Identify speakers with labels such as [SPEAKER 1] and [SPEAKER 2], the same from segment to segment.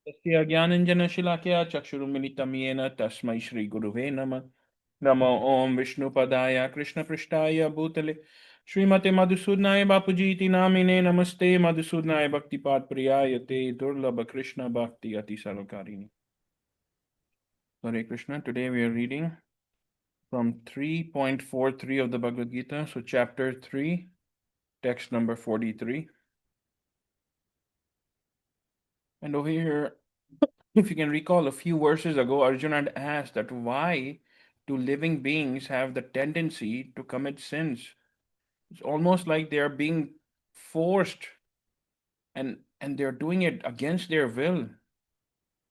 [SPEAKER 1] तस्य ज्ञानञ्जनशलाकया चक्षुरुन्मिलितं येन तस्मै श्रीगुरुवे नमः। नमो ॐ विष्णुपदाय कृष्णपृष्ठाय भूतले श्रीमते मधुसूदनाय बापूजी इति नामिने नमस्ते मधुसूदनाय भक्तिपादप्रियाय ते दुर्लभ कृष्ण भक्ति अति सर्वकारिणी। Hare Krishna. Today we are reading from 3.43 of the Bhagavad Gita. So chapter 3, text number 43. And over here, if you can recall a few verses ago, Arjuna had asked that why do living beings have the tendency to commit sins? It's almost like they are being forced and they're doing it against their will.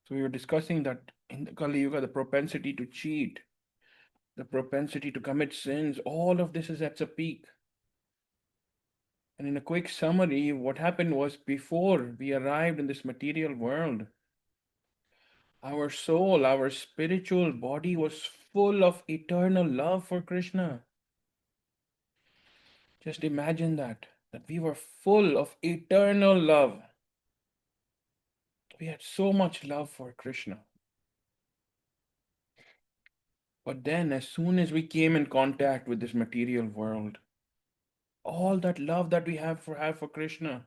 [SPEAKER 1] So we were discussing that in the Kali Yuga, the propensity to cheat, the propensity to commit sins, all of this is at its peak. And in a quick summary, what happened was before we arrived in this material world, our soul, our spiritual body was full of eternal love for Krishna. Just imagine that we were full of eternal love. We had so much love for Krishna. But then, as soon as we came in contact with this material world, all that love that we have for Krishna,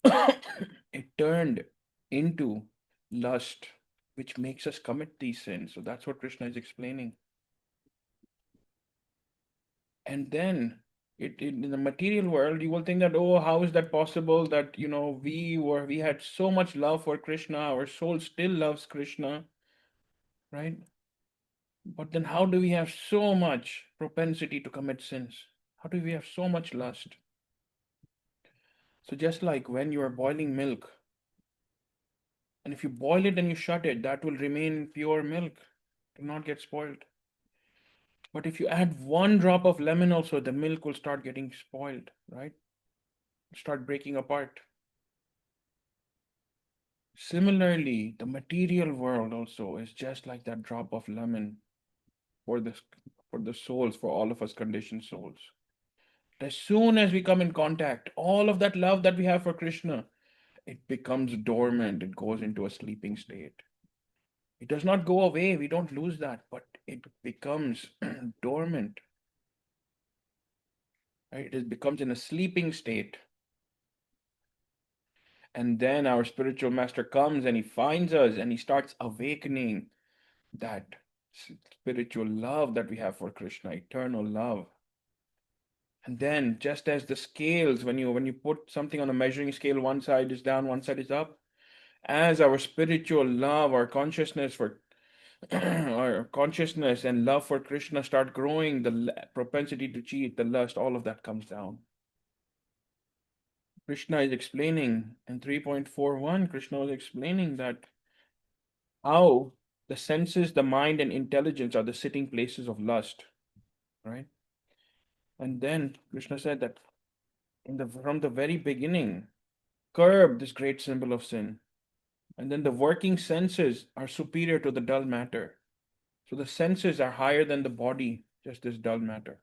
[SPEAKER 1] it turned into lust, which makes us commit these sins. So that's what Krishna is explaining. And then in the material world, you will think that, oh, how is that possible that, we had so much love for Krishna, our soul still loves Krishna, right? But then how do we have so much propensity to commit sins? How do we have so much lust? So just like when you are boiling milk, and if you boil it and you shut it, that will remain pure milk, it will not get spoiled. But if you add one drop of lemon also, the milk will start getting spoiled, right? Start breaking apart. Similarly, the material world also is just like that drop of lemon for the souls, for all of us conditioned souls. As soon as we come in contact, all of that love that we have for Krishna, it becomes dormant. It goes into a sleeping state. It does not go away. We don't lose that, but it becomes dormant. Right? It becomes in a sleeping state. And then our spiritual master comes and he finds us and he starts awakening that spiritual love that we have for Krishna, eternal love. And then just as the scales, when you put something on a measuring scale, one side is down, one side is up, as our spiritual love, our consciousness for our consciousness and love for Krishna start growing, the propensity to cheat, the lust, all of that comes down. Krishna is explaining in 3.41, Krishna was explaining that how the senses, the mind, and intelligence are the sitting places of lust, right? And then Krishna said that from the very beginning, curb this great symbol of sin. And then the working senses are superior to the dull matter. So the senses are higher than the body, just this dull matter.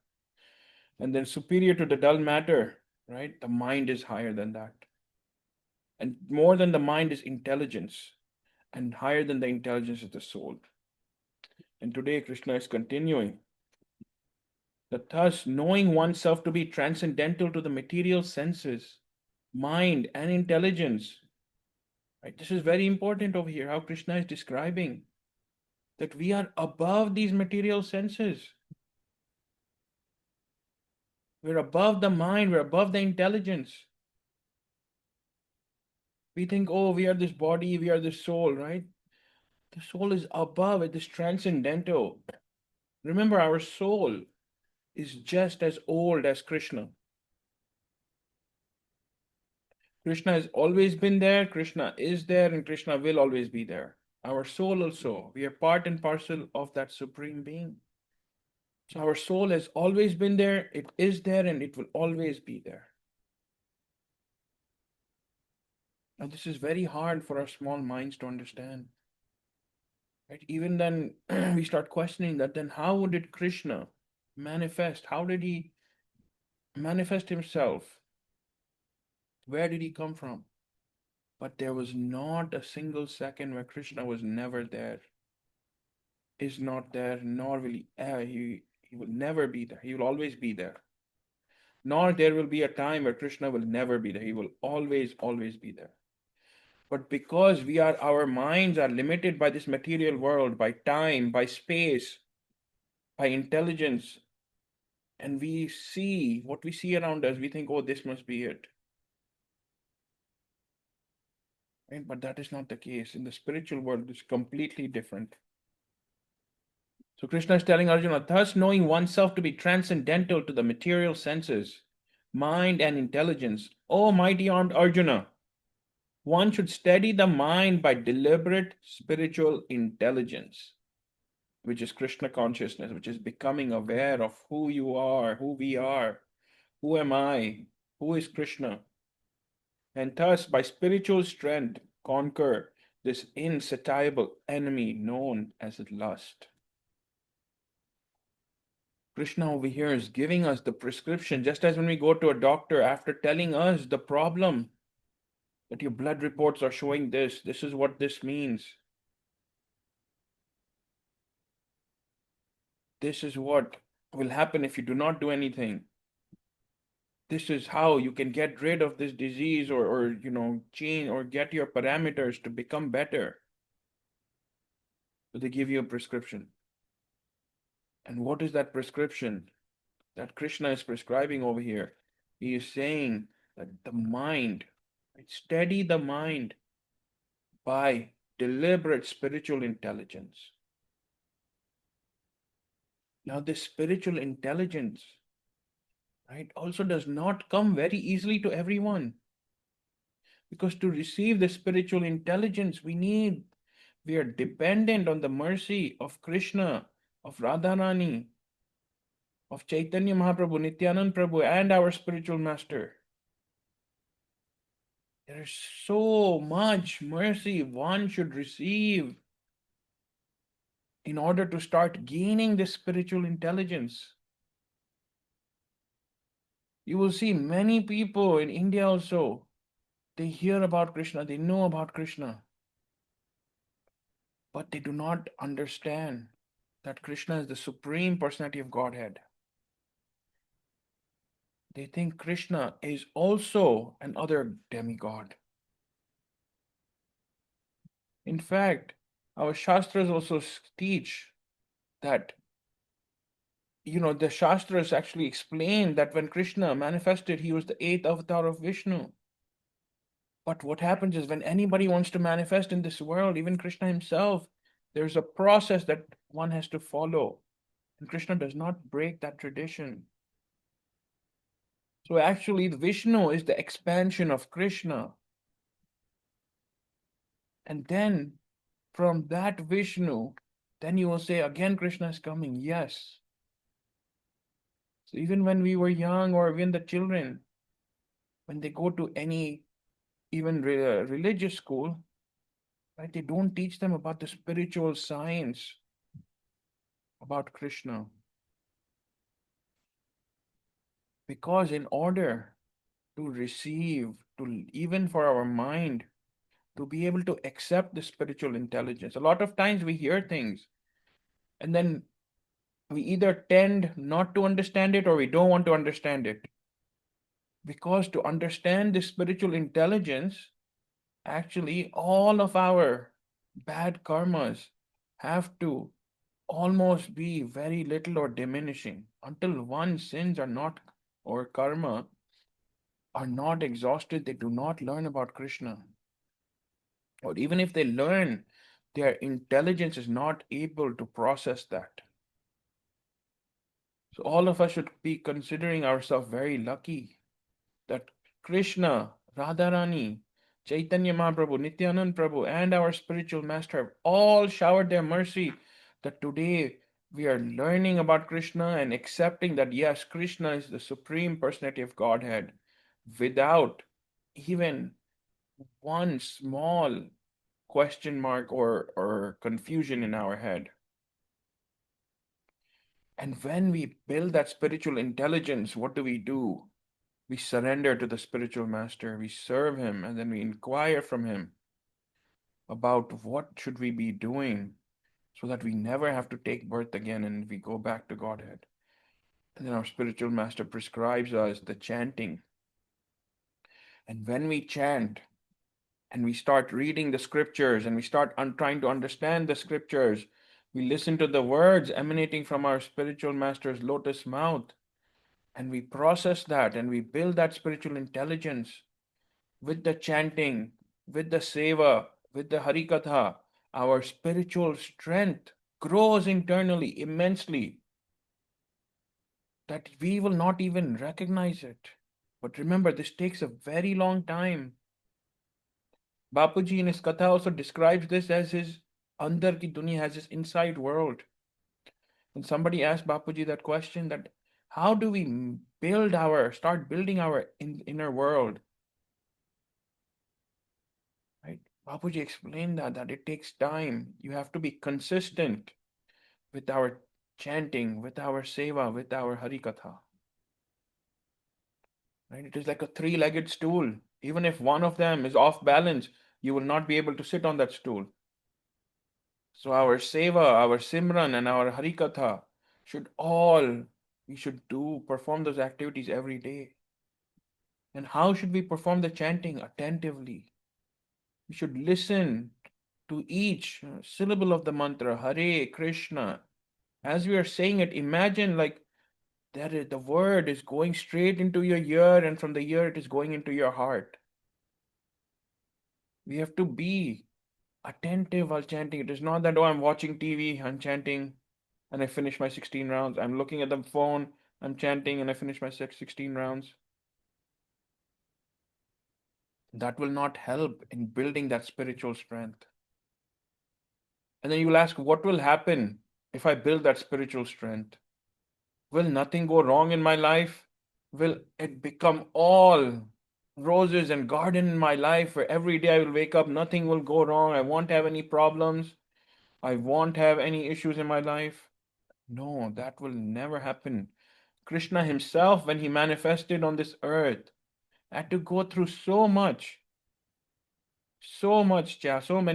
[SPEAKER 1] And then superior to the dull matter, right? The mind is higher than that. And more than the mind is intelligence. And higher than the intelligence is the soul. And today Krishna is continuing that thus knowing oneself to be transcendental to the material senses, mind, and intelligence. Right? This is very important over here, how Krishna is describing that we are above these material senses. We're above the mind, we're above the intelligence. We think, oh, we are this body, we are this soul, right? The soul is above, it is transcendental. Remember, our soul is just as old as Krishna. Krishna has always been there, Krishna is there, and Krishna will always be there. Our soul also, we are part and parcel of that Supreme Being. So our soul has always been there, it is there, and it will always be there. Now, this is very hard for our small minds to understand. Right? Even then, we start questioning that. Then, how did Krishna manifest? How did he manifest himself? Where did he come from? But there was not a single second where Krishna was never there, is not there, nor will he will never be there. He will always be there. Nor there will be a time where Krishna will never be there. He will always, always be there. But because our minds are limited by this material world, by time, by space, by intelligence, and we see what we see around us, we think, oh, this must be it. Right? But that is not the case. In the spiritual world, it's completely different. So Krishna is telling Arjuna, thus knowing oneself to be transcendental to the material senses, mind and intelligence, O mighty armed Arjuna, one should steady the mind by deliberate spiritual intelligence, which is Krishna consciousness, which is becoming aware of who you are, who we are, who am I, who is Krishna, and thus by spiritual strength conquer this insatiable enemy known as lust. Krishna over here is giving us the prescription, just as when we go to a doctor after telling us the problem, that your blood reports are showing this is what this means. This is what will happen if you do not do anything. This is how you can get rid of this disease or change or get your parameters to become better. So they give you a prescription. And what is that prescription that Krishna is prescribing over here? He is saying that the mind, steady the mind by deliberate spiritual intelligence. Now, this spiritual intelligence, right, also does not come very easily to everyone. Because to receive the spiritual intelligence, we are dependent on the mercy of Krishna, of Radharani, of Chaitanya Mahaprabhu, Nityanand Prabhu, and our spiritual master. There is so much mercy one should receive in order to start gaining this spiritual intelligence. You will see many people in India also, they hear about Krishna, they know about Krishna, but they do not understand that Krishna is the supreme personality of Godhead. They think Krishna is also another demigod. In fact, our Shastras also teach that, the Shastras actually explain that when Krishna manifested, he was the eighth avatar of Vishnu. But what happens is when anybody wants to manifest in this world, even Krishna himself, there's a process that one has to follow. And Krishna does not break that tradition. So actually, Vishnu is the expansion of Krishna. And then from that Vishnu, then you will say, again, Krishna is coming. Yes. So even when we were young or even the children, when they go to any even religious school, right, they don't teach them about the spiritual science about Krishna. Because in order to receive, even for our mind, to be able to accept the spiritual intelligence, a lot of times we hear things and then we either tend not to understand it or we don't want to understand it. Because to understand the spiritual intelligence, actually all of our bad karmas have to almost be very little or diminishing until one's sins are not, or karma are not exhausted. They do not learn about Krishna. Or even if they learn, their intelligence is not able to process that. So all of us should be considering ourselves very lucky that Krishna, Radharani, Chaitanya Mahaprabhu, Nityanand Prabhu, and our spiritual master have all showered their mercy that today we are learning about Krishna and accepting that yes, Krishna is the supreme personality of Godhead without even one small question mark or confusion in our head. And when we build that spiritual intelligence, what do? We surrender to the spiritual master, we serve him, and then we inquire from him about what should we be doing so that we never have to take birth again and we go back to Godhead. And then our spiritual master prescribes us the chanting. And when we chant and we start reading the scriptures and we start trying to understand the scriptures, we listen to the words emanating from our spiritual master's lotus mouth, and we process that and we build that spiritual intelligence with the chanting, with the seva, with the harikatha. Our spiritual strength grows internally immensely that we will not even recognize it. But remember, this takes a very long time. Bapuji in his katha also describes this as his andar ki dunya, has his inside world. And somebody asked Bapuji that question, that how do we start building our inner world? Right? Bapuji explained that it takes time. You have to be consistent with our chanting, with our seva, with our harikatha. Right? It is like a three-legged stool. Even if one of them is off balance, you will not be able to sit on that stool. So our seva, our simran, and our harikatha we should perform those activities every day. And how should we perform the chanting? Attentively. We should listen to each syllable of the mantra, Hare Krishna. As we are saying it, imagine like the word is going straight into your ear, and from the ear it is going into your heart. We have to be attentive while chanting. It is not that, oh, I'm watching TV, I'm chanting, and I finish my 16 rounds. I'm looking at the phone, I'm chanting, and I finish my 16 rounds. That will not help in building that spiritual strength. And then you will ask, what will happen if I build that spiritual strength? Will nothing go wrong in my life? Will it become all roses and garden in my life where every day I will wake up, nothing will go wrong, I won't have any problems, I won't have any issues in my life? No, that will never happen. Krishna himself, when he manifested on this earth, had to go through so many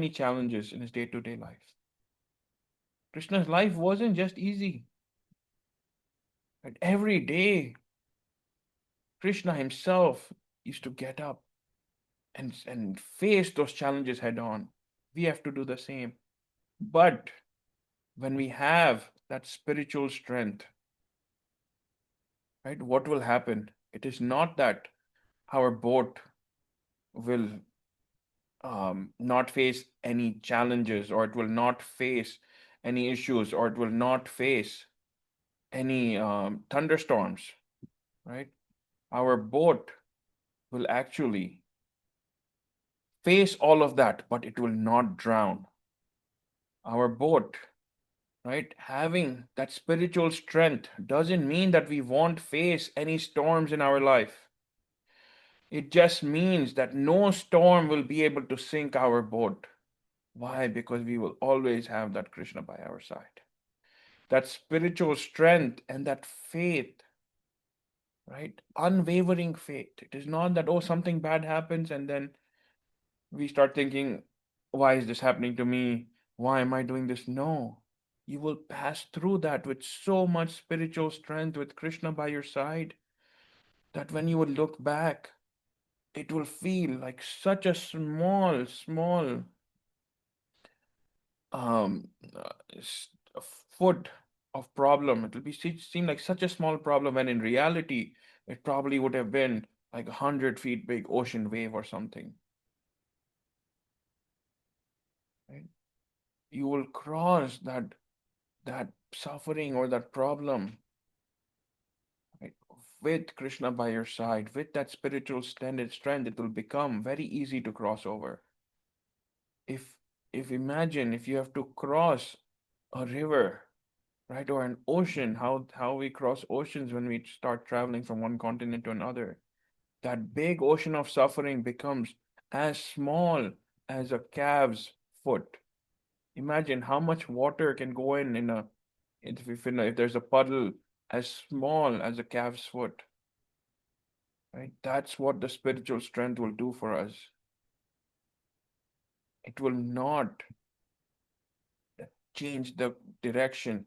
[SPEAKER 1] challenges in his day-to-day life. Krishna's life wasn't just easy. But every day, Krishna himself used to get up and face those challenges head on. We have to do the same. But when we have that spiritual strength, right, what will happen? It is not that our boat will not face any challenges, or it will not face any issues, or it will not face any thunderstorms, right? Our boat will actually face all of that, but it will not drown. Our boat, right, having that spiritual strength doesn't mean that we won't face any storms in our life. It just means that no storm will be able to sink our boat. Why? Because we will always have that Krishna by our side. That spiritual strength and that faith, right? Unwavering faith. It is not that, oh, something bad happens and then we start thinking, why is this happening to me? Why am I doing this? No. You will pass through that with so much spiritual strength, with Krishna by your side, that when you will look back, it will feel like such a small um, uh, a foot of problem. It will seem like such a small problem, when in reality, it probably would have been like 100 feet big ocean wave or something. Right? You will cross that suffering or that problem, right, with Krishna by your side, with that spiritual strength, it will become very easy to cross over. If imagine if you have to cross a river, right, or an ocean, how we cross oceans when we start traveling from one continent to another. That big ocean of suffering becomes as small as a calf's foot. Imagine how much water can go in a if there's a puddle as small as a calf's foot. right? That's what the spiritual strength will do for us. It will not change the direction.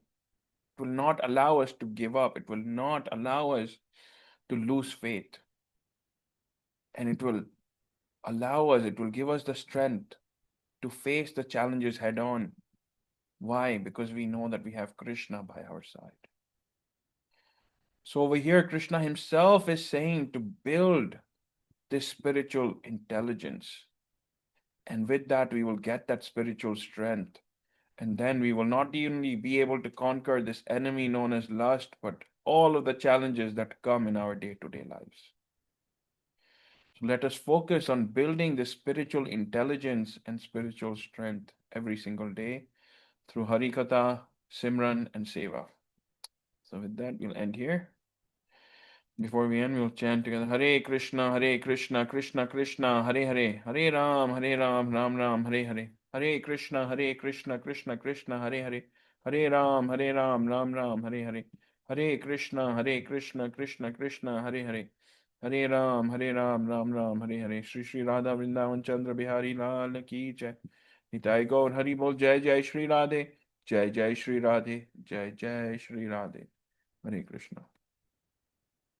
[SPEAKER 1] It will not allow us to give up. It will not allow us to lose faith. And it will give us the strength to face the challenges head on. Why? Because we know that we have Krishna by our side. So over here, Krishna himself is saying to build this spiritual intelligence. And with that, we will get that spiritual strength. And then we will not only be able to conquer this enemy known as lust, but all of the challenges that come in our day to day lives. So let us focus on building this spiritual intelligence and spiritual strength every single day through Harikatha, Simran, and Seva. So with that, we'll end here. Before we end, we'll chant together Hare Krishna, Krishna Krishna, Hare Hare, Hare Ram, Ram Ram, Hare Hare. Hare Krishna, Krishna Krishna, Hare Hare. Hare Ram, Ram Ram, Hare Hare. Hare Krishna, Krishna Krishna, Hare Hare. Hare Ram, Ram Ram, Hare Hare. Shri Shri Radha Vrindavan Chandra Bihari Lal Ki Jai. Nitai Gaur Hari Bol Jai Jai Shri Radhe. Jai Jai Shri Radhe. Jai Jai Shri Radhe. Hare Krishna.